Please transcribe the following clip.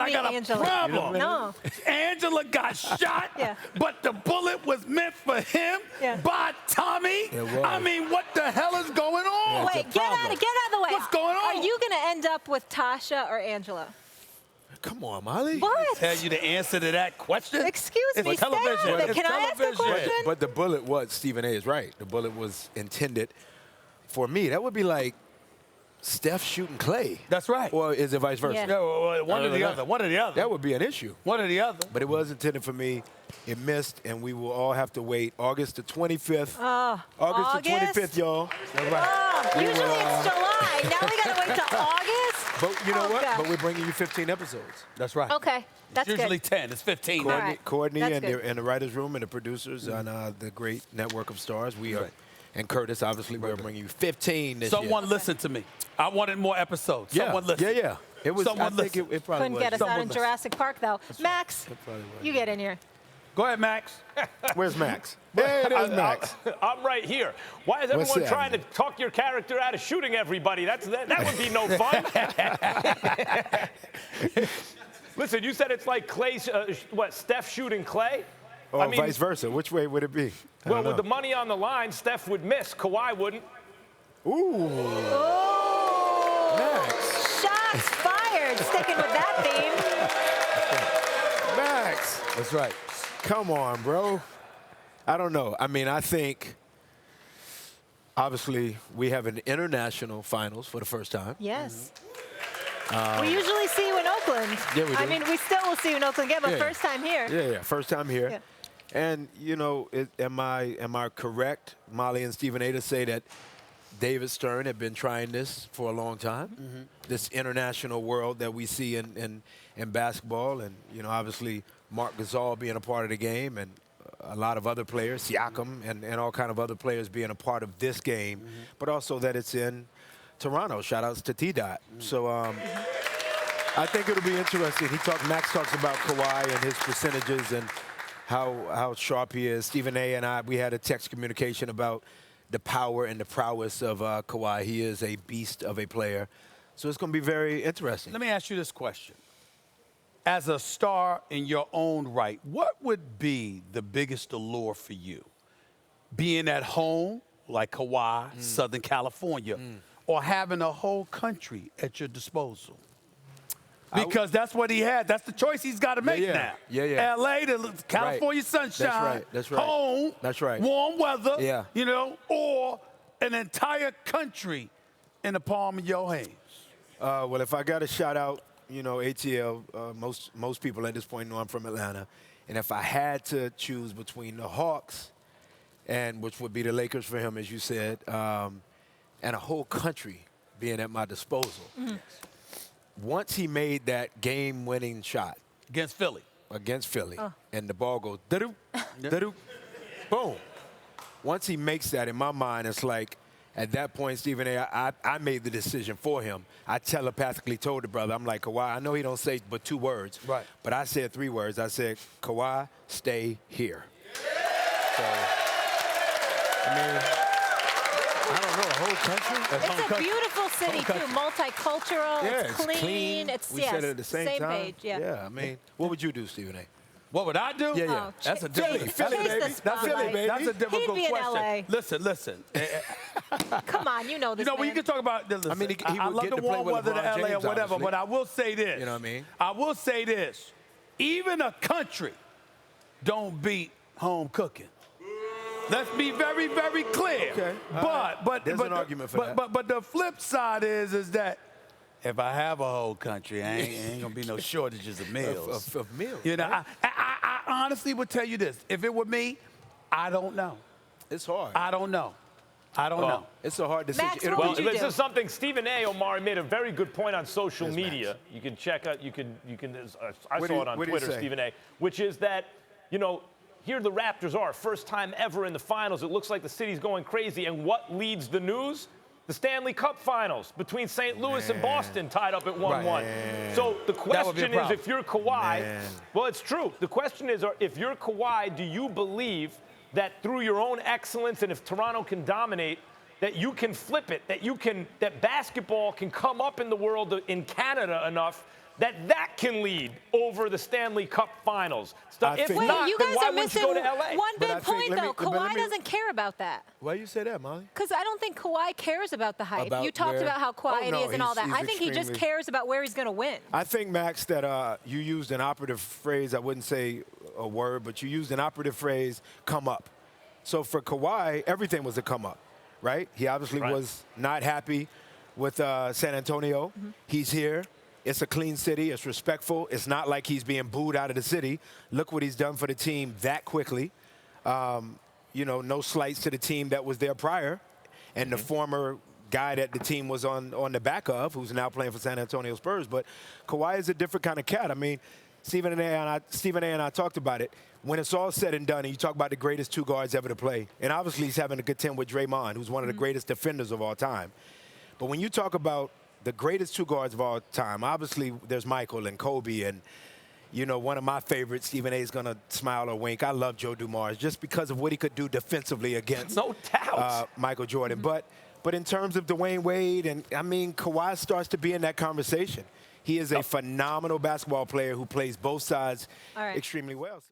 I got a problem. No. Angela got shot, Yeah. but the bullet was meant for him by Tommy. I mean, what the hell is going on? Wait, get out of the way. What's going on? Are you going to end up with Tasha or Angela? Come on, Molly. What? Tell you the answer to that question? Excuse me, television. Steph. Can I ask a question? But the bullet was, Stephen A. is right. The bullet was intended for me. That would be like Steph shooting Clay. That's right. Or is it vice versa? Yeah. No, one or the other. One or the other. That would be an issue. One or the other. But it was intended for me. It missed, and we will all have to wait August the 25th. August the 25th, y'all. Usually it's July. Now we got to wait till August? But you know what? God. But we're bringing you 15 episodes. That's right. Okay, that's It's usually good. 10. It's 15. All right. Courtney That's and good. the writers' room and the producers on the great network of stars. We are, and Curtis, obviously, we're bringing you 15 this year. Someone listen to me. I wanted more episodes. Someone listen. Yeah. It was. Someone I think listen. it probably Couldn't was. get us out in Jurassic Park, though. Max, you get in here. Go ahead, Max. Where's Max? Hey, there's Max. I'm right here. Why is What's everyone that? trying to talk your character out of shooting everybody? That would be no fun. Listen, you said it's like Clay, Steph shooting Clay? Or vice versa. Which way would it be? Well, with the money on the line, Steph would miss. Kawhi wouldn't. Ooh. Max. Shots fired. Sticking with that theme. Max. That's right. Come on, bro. I don't know. I mean, I think, obviously, we have an international finals for the first time. Yes. We usually see you in Oakland. Yeah, we do. I mean, we still will see you in Oakland again, but first time here. Yeah, first time here. Yeah. And, you know, am I correct, Molly and Stephen A., to say that David Stern had been trying this for a long time? This international world that we see in basketball, and, you know, obviously Marc Gasol being a part of the game, and a lot of other players, Siakam, and all kind of other players being a part of this game, but also that it's in Toronto. Shout-outs to T-Dot. So I think it'll be interesting. Max talks about Kawhi and his percentages and how sharp he is. Stephen A. and I, we had a text communication about the power and the prowess of Kawhi. He is a beast of a player. So it's going to be very interesting. Let me ask you this question. As a star in your own right, what would be the biggest allure for you? Being at home, like Kauai, Southern California, or having a whole country at your disposal? Because that's what he had. That's the choice he's got to make now. Yeah. L.A., the California sunshine. That's right. Home. That's right. Warm weather. Yeah. You know, or an entire country in the palm of your hands. Well, if I got to shout out, you know, ATL, most people at this point know I'm from Atlanta. And if I had to choose between the Hawks, and which would be the Lakers for him, as you said, and a whole country being at my disposal. Once he made that game-winning shot Against Philly. and the ball goes, da-doo, da-doo, boom. Once he makes that, in my mind, it's like, at that point, Stephen A., I made the decision for him. I telepathically told the brother, I'm like, Kawhi, I know he don't say but 2 words. Right. But I said 3 words. I said, Kawhi, stay here. So, I mean, I don't know, a whole country? It's a beautiful city, too. Multicultural. Yeah, it's clean. It's, we said it at the same time. page, Yeah, I mean, what would you do, Stephen A.? What would I do? Yeah. That's a Philly, difficult Philly, Chase the baby. That's Philly, spotlight. baby. That's a difficult He'd be in question. LA. Listen. Come on, you know this, You know, man. we can talk about this. I mean, he I would love get the to play warm with weather to LeBron LA or James, whatever, obviously. but I will say this. You know what I mean? I will say this. Even a country don't beat home cooking. Let's be very, very clear. Okay. But There's an argument for that. But the flip side is that if I have a whole country, ain't gonna be no shortages of meals. Of meals. You know, I honestly would tell you this. If it were me, I don't know. It's hard. I don't know. know. It's a hard decision. Max, It'll what be- would you This do? is something Stephen A. Omari made a very good point on social Yes, media. Max. You can check out. You can. I What saw do it on you Twitter, say? Stephen A. Which is that, you know, here the Raptors are, first time ever in the finals. It looks like the city's going crazy. And what leads the news? The Stanley Cup Finals between St. Louis and Boston, tied up at 1-1. So the question is, if you're Kawhi, well, it's true. The question is, if you're Kawhi, do you believe that through your own excellence, and if Toronto can dominate, that you can flip it, that basketball can come up in the world in Canada enough that can lead over the Stanley Cup Finals. If think- not, you then guys why are wouldn't you missing go to LA? one But I big think- point, let me- though. but let Kawhi me- doesn't care about that. Why you say that, Molly? Because I don't think Kawhi cares about the hype. About You talked where- about how quiet Oh, he no, is and all he's- that. I he's think he just extremely- cares about where he's going to win. I think, Max, that you used an operative phrase. I wouldn't say a word, but you used an operative phrase, come up. So for Kawhi, everything was a come up, right? He obviously Right. was not happy with San Antonio. He's here. It's a clean city. It's respectful. It's not like he's being booed out of the city. Look what he's done for the team that quickly. No slights to the team that was there prior. And the former guy that the team was on the back of, who's now playing for San Antonio Spurs. But Kawhi is a different kind of cat. I mean, Stephen A. and I talked about it. When it's all said and done, and you talk about the greatest two guards ever to play, and obviously he's having a good time with Draymond, who's one of the greatest defenders of all time. But when you talk about the greatest two guards of all time, obviously there's Michael and Kobe and, one of my favorites, Stephen A. is going to smile or wink. I love Joe Dumars just because of what he could do defensively against No doubt. Michael Jordan. But in terms of Dwayne Wade, and I mean, Kawhi starts to be in that conversation. He is a phenomenal basketball player who plays both sides All right. extremely well.